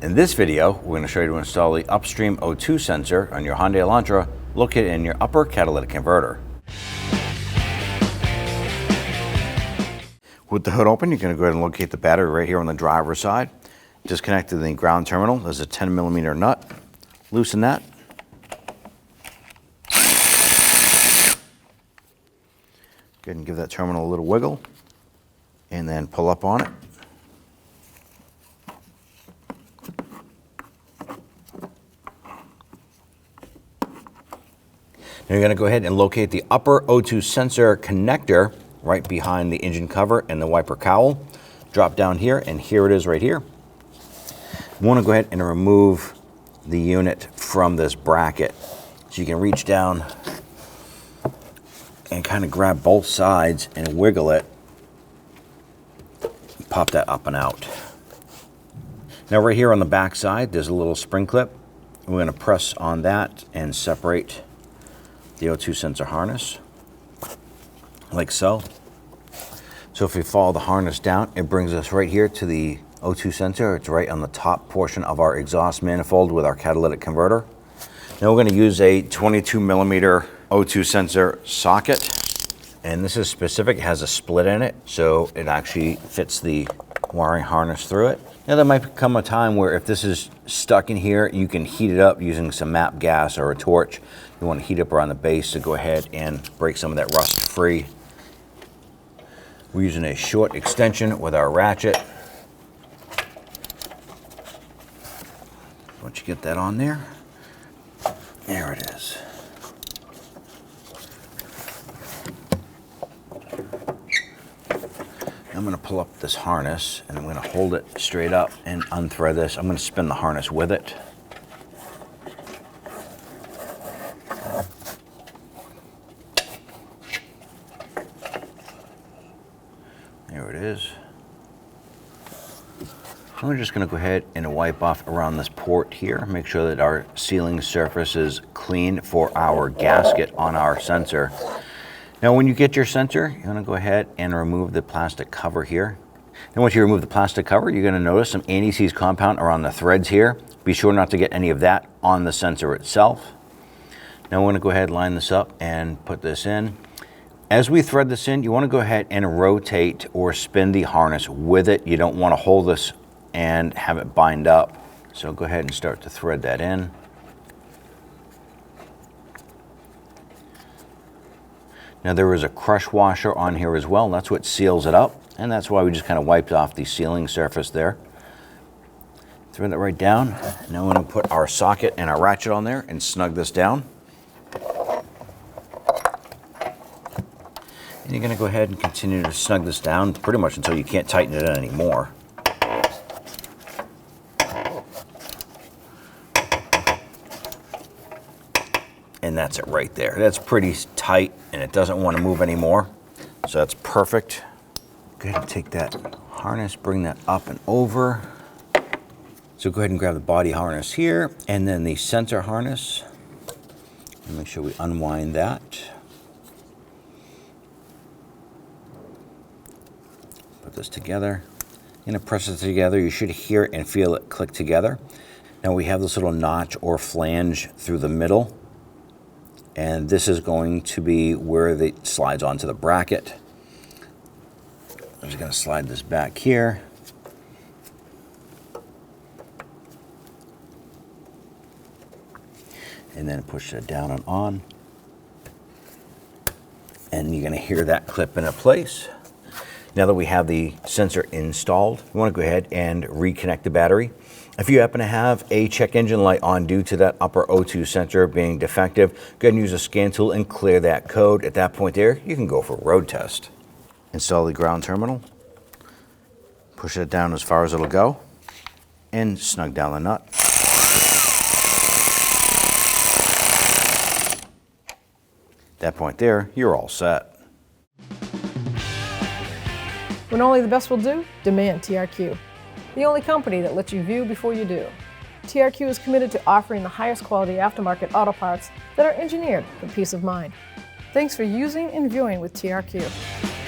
In this video, we're going to show you to install the Upstream O2 sensor on your Hyundai Elantra located in your upper catalytic converter. With the hood open, you're going to go ahead and locate the battery right here on the driver's side. Disconnect to the ground terminal. There's a 10mm nut. Loosen that. Go ahead and give that terminal a little wiggle and then pull up on it. Now you're going to go ahead and locate the upper O2 sensor connector right behind the engine cover and the wiper cowl. Drop down here, and here it is right here. You want to go ahead and remove the unit from this bracket. So you can reach down and kind of grab both sides and wiggle it. Pop that up and out. Now right here on the back side, there's a little spring clip. We're going to press on that and separate the O2 sensor harness, like so. So if we follow the harness down, it brings us right here to the O2 sensor. It's right on the top portion of our exhaust manifold with our catalytic converter. Now we're going to use a 22mm O2 sensor socket, and this is specific. It has a split in it, so it actually fits the wiring harness through it. Now there might come a time where if this is stuck in here, you can heat it up using some MAP gas or a torch. You want to heat up around the base to go ahead and break some of that rust free. We're using a short extension with our ratchet. Once you get that on there, there it is. I'm going to pull up this harness and I'm going to hold it straight up and unthread this. I'm going to spin the harness with it. There it is. I'm just going to go ahead and wipe off around this port here. Make sure that our sealing surface is clean for our gasket on our sensor. Now when you get your sensor, you're going to go ahead and remove the plastic cover here. And once you remove the plastic cover, you're going to notice some anti-seize compound around the threads here. Be sure not to get any of that on the sensor itself. Now we're going to go ahead and line this up and put this in. As we thread this in, you want to go ahead and rotate or spin the harness with it. You don't want to hold this and have it bind up. So go ahead and start to thread that in. Now there is a crush washer on here as well. That's what seals it up, and that's why we just kind of wiped off the sealing surface there. Thread that right down. Now we're going to put our socket and our ratchet on there and snug this down. And you're going to go ahead and continue to snug this down pretty much until you can't tighten it in anymore. And that's it right there. That's pretty tight and it doesn't want to move anymore. So that's perfect. Go ahead and take that harness, bring that up and over. So go ahead and grab the body harness here and then the sensor harness. And make sure we unwind that. Put this together. You're gonna press it together. You should hear and feel it click together. Now we have this little notch or flange through the middle. And this is going to be where it slides onto the bracket. I'm just going to slide this back here. And then push it down and on. And you're going to hear that clip into place. Now that we have the sensor installed, we want to go ahead and reconnect the battery. If you happen to have a check engine light on due to that upper O2 sensor being defective, go ahead and use a scan tool and clear that code. At that point there, you can go for a road test. Install the ground terminal, push it down as far as it'll go, and snug down the nut. At that point there, you're all set. When only the best will do, demand TRQ. The only company that lets you view before you do. TRQ is committed to offering the highest quality aftermarket auto parts that are engineered for peace of mind. Thanks for using and viewing with TRQ.